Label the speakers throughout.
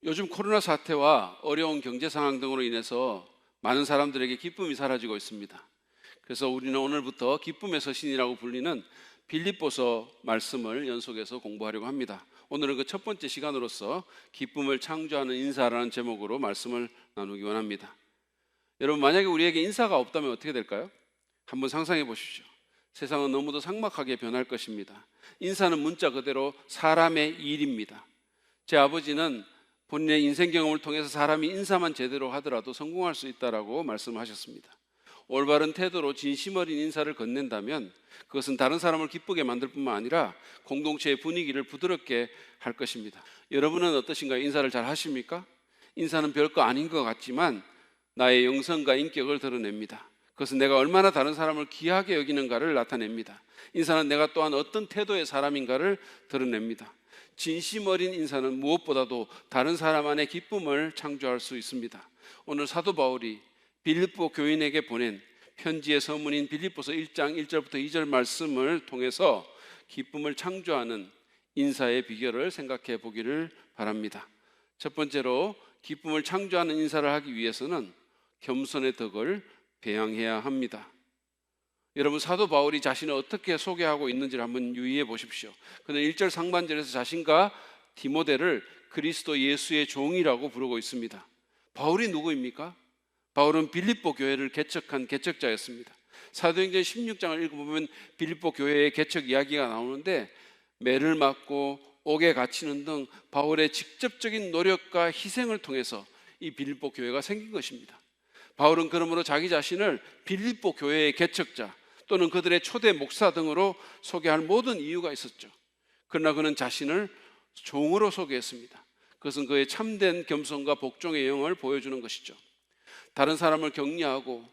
Speaker 1: 요즘 코로나 사태와 어려운 경제 상황 등으로 인해서 많은 사람들에게 기쁨이 사라지고 있습니다. 그래서 우리는 오늘부터 기쁨의 서신이라고 불리는 빌립보서 말씀을 연속해서 공부하려고 합니다. 오늘은 그 첫 번째 시간으로서 기쁨을 창조하는 인사라는 제목으로 말씀을 나누기 원합니다. 여러분, 만약에 우리에게 인사가 없다면 어떻게 될까요? 한번 상상해 보십시오. 세상은 너무도 삭막하게 변할 것입니다. 인사는 문자 그대로 사람의 일입니다. 제 아버지는 본인의 인생 경험을 통해서 사람이 인사만 제대로 하더라도 성공할 수 있다라고 말씀하셨습니다. 올바른 태도로 진심 어린 인사를 건넨다면 그것은 다른 사람을 기쁘게 만들 뿐만 아니라 공동체의 분위기를 부드럽게 할 것입니다. 여러분은 어떠신가요? 인사를 잘 하십니까? 인사는 별거 아닌 것 같지만 나의 영성과 인격을 드러냅니다. 그것은 내가 얼마나 다른 사람을 귀하게 여기는가를 나타냅니다. 인사는 내가 또한 어떤 태도의 사람인가를 드러냅니다. 진심 어린 인사는 무엇보다도 다른 사람 안에 기쁨을 창조할 수 있습니다. 오늘 사도 바울이 빌립보 교인에게 보낸 편지의 서문인 빌립보서 1장 1절부터 2절 말씀을 통해서 기쁨을 창조하는 인사의 비결을 생각해 보기를 바랍니다. 첫 번째로 기쁨을 창조하는 인사를 하기 위해서는 겸손의 덕을 배양해야 합니다. 여러분, 사도 바울이 자신을 어떻게 소개하고 있는지를 한번 유의해 보십시오. 그는 1절 상반절에서 자신과 디모데를 그리스도 예수의 종이라고 부르고 있습니다. 바울이 누구입니까? 바울은 빌립보 교회를 개척한 개척자였습니다. 사도행전 16장을 읽어보면 빌립보 교회의 개척 이야기가 나오는데 매를 맞고 옥에 갇히는 등 바울의 직접적인 노력과 희생을 통해서 이 빌립보 교회가 생긴 것입니다. 바울은 그러므로 자기 자신을 빌립보 교회의 개척자 또는 그들의 초대 목사 등으로 소개할 모든 이유가 있었죠. 그러나 그는 자신을 종으로 소개했습니다. 그것은 그의 참된 겸손과 복종의 영을 보여주는 것이죠. 다른 사람을 격려하고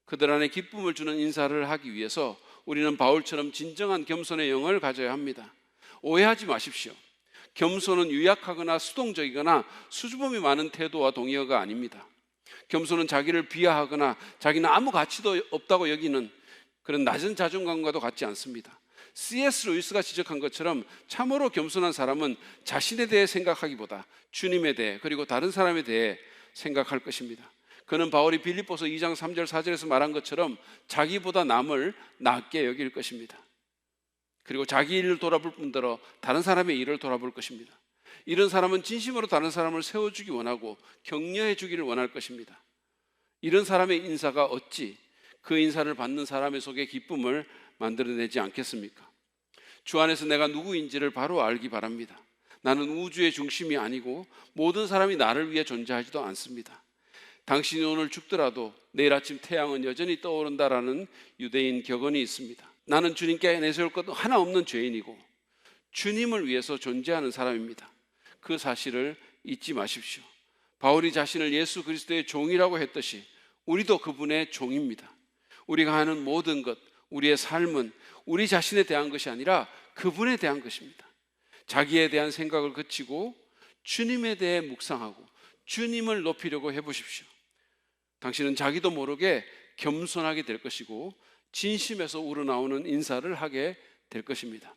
Speaker 1: 그들 안에 기쁨을 주는 인사를 하기 위해서 우리는 바울처럼 진정한 겸손의 영을 가져야 합니다. 오해하지 마십시오. 겸손은 유약하거나 수동적이거나 수줍음이 많은 태도와 동의어가 아닙니다. 겸손은 자기를 비하하거나 자기는 아무 가치도 없다고 여기는 그런 낮은 자존감과도 같지 않습니다. C.S. 루이스가 지적한 것처럼 참으로 겸손한 사람은 자신에 대해 생각하기보다 주님에 대해 그리고 다른 사람에 대해 생각할 것입니다. 그는 바울이 빌립보서 2장 3절 4절에서 말한 것처럼 자기보다 남을 낮게 여길 것입니다. 그리고 자기 일을 돌아볼 뿐더러 다른 사람의 일을 돌아볼 것입니다. 이런 사람은 진심으로 다른 사람을 세워주기 원하고 격려해 주기를 원할 것입니다. 이런 사람의 인사가 어찌 그 인사를 받는 사람의 속에 기쁨을 만들어내지 않겠습니까? 주 안에서 내가 누구인지를 바로 알기 바랍니다. 나는 우주의 중심이 아니고 모든 사람이 나를 위해 존재하지도 않습니다. 당신이 오늘 죽더라도 내일 아침 태양은 여전히 떠오른다라는 유대인 격언이 있습니다. 나는 주님께 내세울 것 하나 없는 죄인이고 주님을 위해서 존재하는 사람입니다. 그 사실을 잊지 마십시오. 바울이 자신을 예수 그리스도의 종이라고 했듯이 우리도 그분의 종입니다. 우리가 하는 모든 것, 우리의 삶은 우리 자신에 대한 것이 아니라 그분에 대한 것입니다. 자기에 대한 생각을 그치고 주님에 대해 묵상하고 주님을 높이려고 해보십시오. 당신은 자기도 모르게 겸손하게 될 것이고 진심에서 우러나오는 인사를 하게 될 것입니다.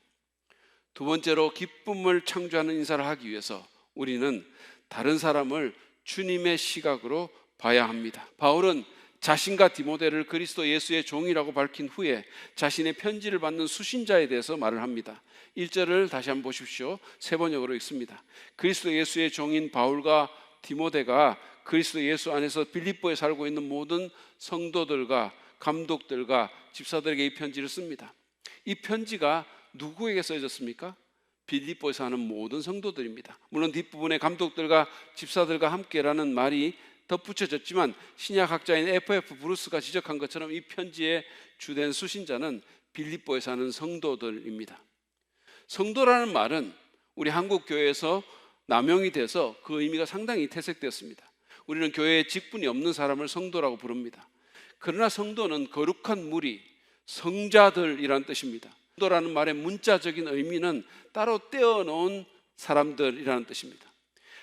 Speaker 1: 두 번째로 기쁨을 창조하는 인사를 하기 위해서 우리는 다른 사람을 주님의 시각으로 봐야 합니다. 바울은 자신과 디모데를 그리스도 예수의 종이라고 밝힌 후에 자신의 편지를 받는 수신자에 대해서 말을 합니다. 1절을 다시 한번 보십시오. 세 번역으로 읽습니다. 그리스도 예수의 종인 바울과 디모데가 그리스도 예수 안에서 빌립보에 살고 있는 모든 성도들과 감독들과 집사들에게 이 편지를 씁니다. 이 편지가 누구에게 써졌습니까? 빌립보에 사는 모든 성도들입니다. 물론 뒷부분에 감독들과 집사들과 함께라는 말이 덧붙여졌지만 신약학자인 F.F. 브루스가 지적한 것처럼 이 편지의 주된 수신자는 빌립보에 사는 성도들입니다. 성도라는 말은 우리 한국 교회에서 남용이 돼서 그 의미가 상당히 퇴색되었습니다. 우리는 교회에 직분이 없는 사람을 성도라고 부릅니다. 그러나 성도는 거룩한 무리, 성자들이라는 뜻입니다. 성도라는 말의 문자적인 의미는 따로 떼어놓은 사람들이라는 뜻입니다.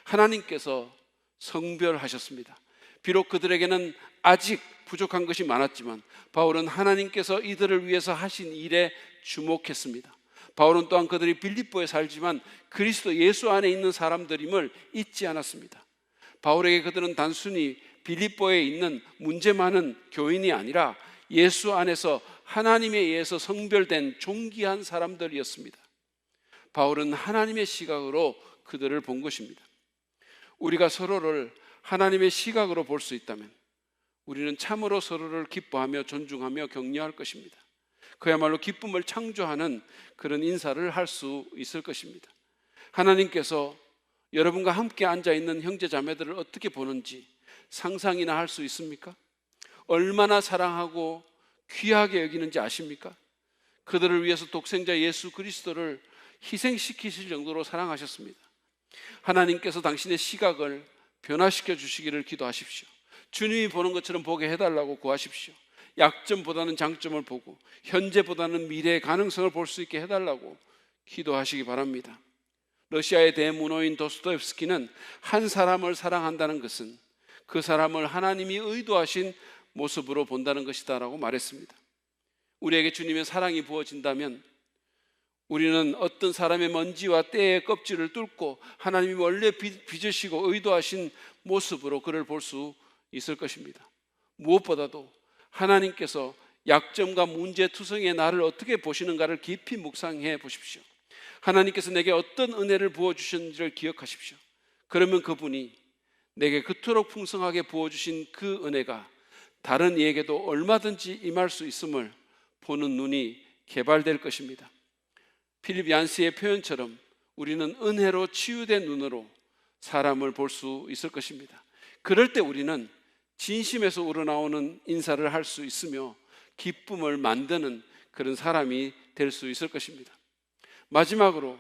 Speaker 1: 하나님께서 성별하셨습니다. 비록 그들에게는 아직 부족한 것이 많았지만 바울은 하나님께서 이들을 위해서 하신 일에 주목했습니다. 바울은 또한 그들이 빌립보에 살지만 그리스도 예수 안에 있는 사람들임을 잊지 않았습니다. 바울에게 그들은 단순히 빌립보에 있는 문제 많은 교인이 아니라 예수 안에서 하나님에 의해서 성별된 존귀한 사람들이었습니다. 바울은 하나님의 시각으로 그들을 본 것입니다. 우리가 서로를 하나님의 시각으로 볼 수 있다면 우리는 참으로 서로를 기뻐하며 존중하며 격려할 것입니다. 그야말로 기쁨을 창조하는 그런 인사를 할 수 있을 것입니다. 하나님께서 여러분과 함께 앉아있는 형제 자매들을 어떻게 보는지 상상이나 할 수 있습니까? 얼마나 사랑하고 귀하게 여기는지 아십니까? 그들을 위해서 독생자 예수 그리스도를 희생시키실 정도로 사랑하셨습니다. 하나님께서 당신의 시각을 변화시켜 주시기를 기도하십시오. 주님이 보는 것처럼 보게 해달라고 구하십시오. 약점보다는 장점을 보고 현재보다는 미래의 가능성을 볼 수 있게 해달라고 기도하시기 바랍니다. 러시아의 대문호인 도스토옙스키는 한 사람을 사랑한다는 것은 그 사람을 하나님이 의도하신 모습으로 본다는 것이다 라고 말했습니다. 우리에게 주님의 사랑이 부어진다면 우리는 어떤 사람의 먼지와 때의 껍질을 뚫고 하나님이 원래 빚으시고 의도하신 모습으로 그를 볼 수 있을 것입니다. 무엇보다도 하나님께서 약점과 문제투성이의 나를 어떻게 보시는가를 깊이 묵상해 보십시오. 하나님께서 내게 어떤 은혜를 부어주셨는지를 기억하십시오. 그러면 그분이 내게 그토록 풍성하게 부어주신 그 은혜가 다른 이에게도 얼마든지 임할 수 있음을 보는 눈이 개발될 것입니다. 필립 얀스의 표현처럼 우리는 은혜로 치유된 눈으로 사람을 볼 수 있을 것입니다. 그럴 때 우리는 진심에서 우러나오는 인사를 할 수 있으며 기쁨을 만드는 그런 사람이 될 수 있을 것입니다. 마지막으로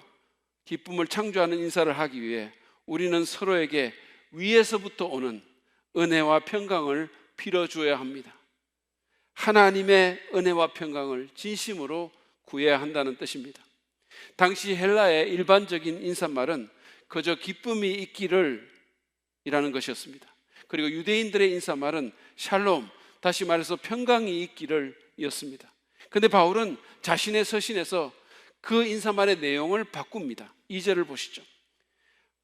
Speaker 1: 기쁨을 창조하는 인사를 하기 위해 우리는 서로에게 위에서부터 오는 은혜와 평강을 빌어주어야 합니다. 하나님의 은혜와 평강을 진심으로 구해야 한다는 뜻입니다. 당시 헬라의 일반적인 인사말은 그저 기쁨이 있기를 이라는 것이었습니다. 그리고 유대인들의 인사말은 샬롬, 다시 말해서 평강이 있기를 이었습니다. 그런데 바울은 자신의 서신에서 그 인사말의 내용을 바꿉니다. 2절을 보시죠.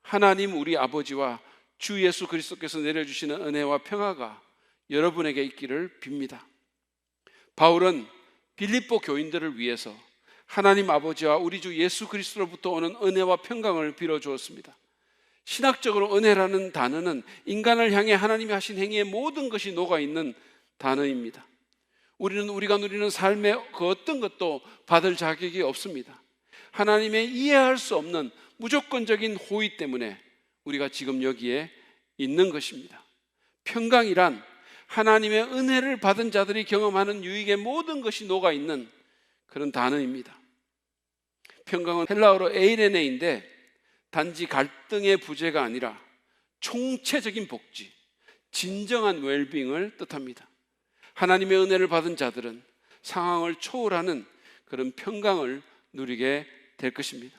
Speaker 1: 하나님 우리 아버지와 주 예수 그리스도께서 내려주시는 은혜와 평화가 여러분에게 있기를 빕니다. 바울은 빌립보 교인들을 위해서 하나님 아버지와 우리 주 예수 그리스도로부터 오는 은혜와 평강을 빌어주었습니다. 신학적으로 은혜라는 단어는 인간을 향해 하나님이 하신 행위의 모든 것이 녹아있는 단어입니다. 우리는 우리가 누리는 삶의 그 어떤 것도 받을 자격이 없습니다. 하나님의 이해할 수 없는 무조건적인 호의 때문에 우리가 지금 여기에 있는 것입니다. 평강이란 하나님의 은혜를 받은 자들이 경험하는 유익의 모든 것이 녹아있는 그런 단어입니다. 평강은 헬라어로 에이레네인데 단지 갈등의 부재가 아니라 총체적인 복지, 진정한 웰빙을 뜻합니다. 하나님의 은혜를 받은 자들은 상황을 초월하는 그런 평강을 누리게 될 것입니다.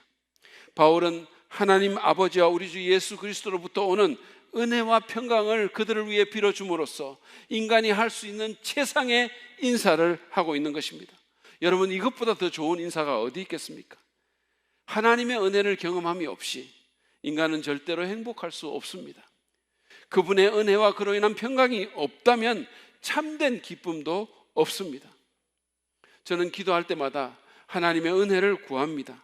Speaker 1: 바울은 하나님 아버지와 우리 주 예수 그리스도로부터 오는 은혜와 평강을 그들을 위해 빌어줌으로써 인간이 할 수 있는 최상의 인사를 하고 있는 것입니다. 여러분, 이것보다 더 좋은 인사가 어디 있겠습니까? 하나님의 은혜를 경험함이 없이 인간은 절대로 행복할 수 없습니다. 그분의 은혜와 그로 인한 평강이 없다면 참된 기쁨도 없습니다. 저는 기도할 때마다 하나님의 은혜를 구합니다.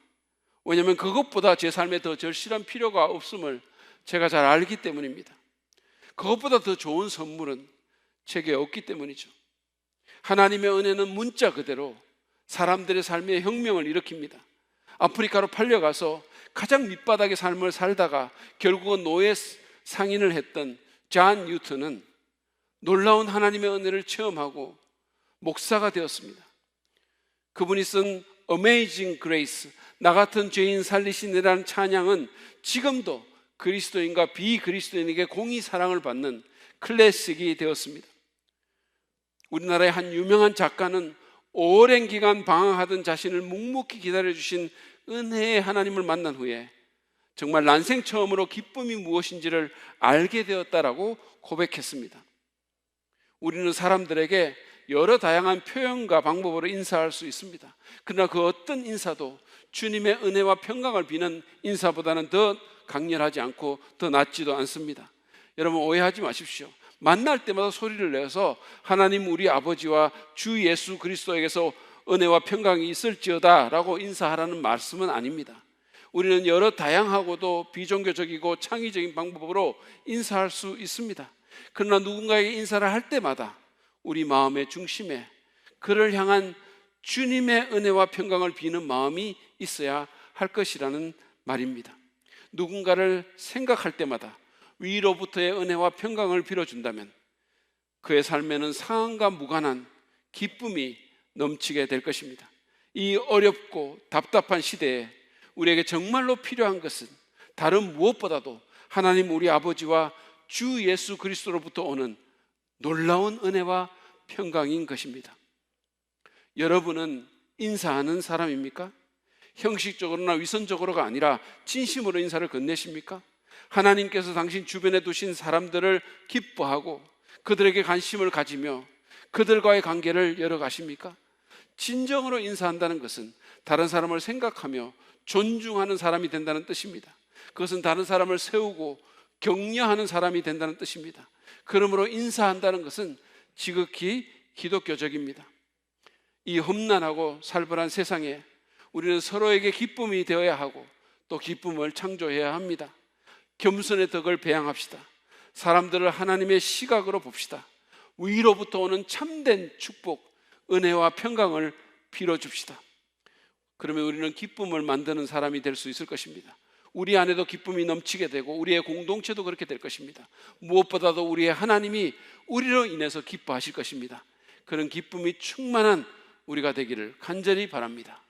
Speaker 1: 왜냐하면 그것보다 제 삶에 더 절실한 필요가 없음을 제가 잘 알기 때문입니다. 그것보다 더 좋은 선물은 제게 없기 때문이죠. 하나님의 은혜는 문자 그대로 사람들의 삶에 혁명을 일으킵니다. 아프리카로 팔려가서 가장 밑바닥의 삶을 살다가 결국은 노예 상인을 했던 존 뉴턴은 놀라운 하나님의 은혜를 체험하고 목사가 되었습니다. 그분이 쓴 Amazing Grace, 나 같은 죄인 살리시니라는 찬양은 지금도 그리스도인과 비그리스도인에게 공의 사랑을 받는 클래식이 되었습니다. 우리나라의 한 유명한 작가는 오랜 기간 방황하던 자신을 묵묵히 기다려주신 은혜의 하나님을 만난 후에 정말 난생 처음으로 기쁨이 무엇인지를 알게 되었다라고 고백했습니다. 우리는 사람들에게 여러 다양한 표현과 방법으로 인사할 수 있습니다. 그러나 그 어떤 인사도 주님의 은혜와 평강을 비는 인사보다는 더 강렬하지 않고 더 낫지도 않습니다. 여러분 오해하지 마십시오. 만날 때마다 소리를 내서 하나님 우리 아버지와 주 예수 그리스도에게서 은혜와 평강이 있을지어다 라고 인사하라는 말씀은 아닙니다. 우리는 여러 다양하고도 비종교적이고 창의적인 방법으로 인사할 수 있습니다. 그러나 누군가에게 인사를 할 때마다 우리 마음의 중심에 그를 향한 주님의 은혜와 평강을 비는 마음이 있어야 할 것이라는 말입니다. 누군가를 생각할 때마다 위로부터의 은혜와 평강을 빌어준다면 그의 삶에는 상황과 무관한 기쁨이 넘치게 될 것입니다. 이 어렵고 답답한 시대에 우리에게 정말로 필요한 것은 다른 무엇보다도 하나님 우리 아버지와 주 예수 그리스도로부터 오는 놀라운 은혜와 평강인 것입니다. 여러분은 인사하는 사람입니까? 형식적으로나 위선적으로가 아니라 진심으로 인사를 건네십니까? 하나님께서 당신 주변에 두신 사람들을 기뻐하고 그들에게 관심을 가지며 그들과의 관계를 열어가십니까? 진정으로 인사한다는 것은 다른 사람을 생각하며 존중하는 사람이 된다는 뜻입니다. 그것은 다른 사람을 세우고 격려하는 사람이 된다는 뜻입니다. 그러므로 인사한다는 것은 지극히 기독교적입니다. 이 험난하고 살벌한 세상에 우리는 서로에게 기쁨이 되어야 하고 또 기쁨을 창조해야 합니다. 겸손의 덕을 배양합시다. 사람들을 하나님의 시각으로 봅시다. 위로부터 오는 참된 축복, 은혜와 평강을 빌어줍시다. 그러면 우리는 기쁨을 만드는 사람이 될 수 있을 것입니다. 우리 안에도 기쁨이 넘치게 되고 우리의 공동체도 그렇게 될 것입니다. 무엇보다도 우리의 하나님이 우리로 인해서 기뻐하실 것입니다. 그런 기쁨이 충만한 우리가 되기를 간절히 바랍니다.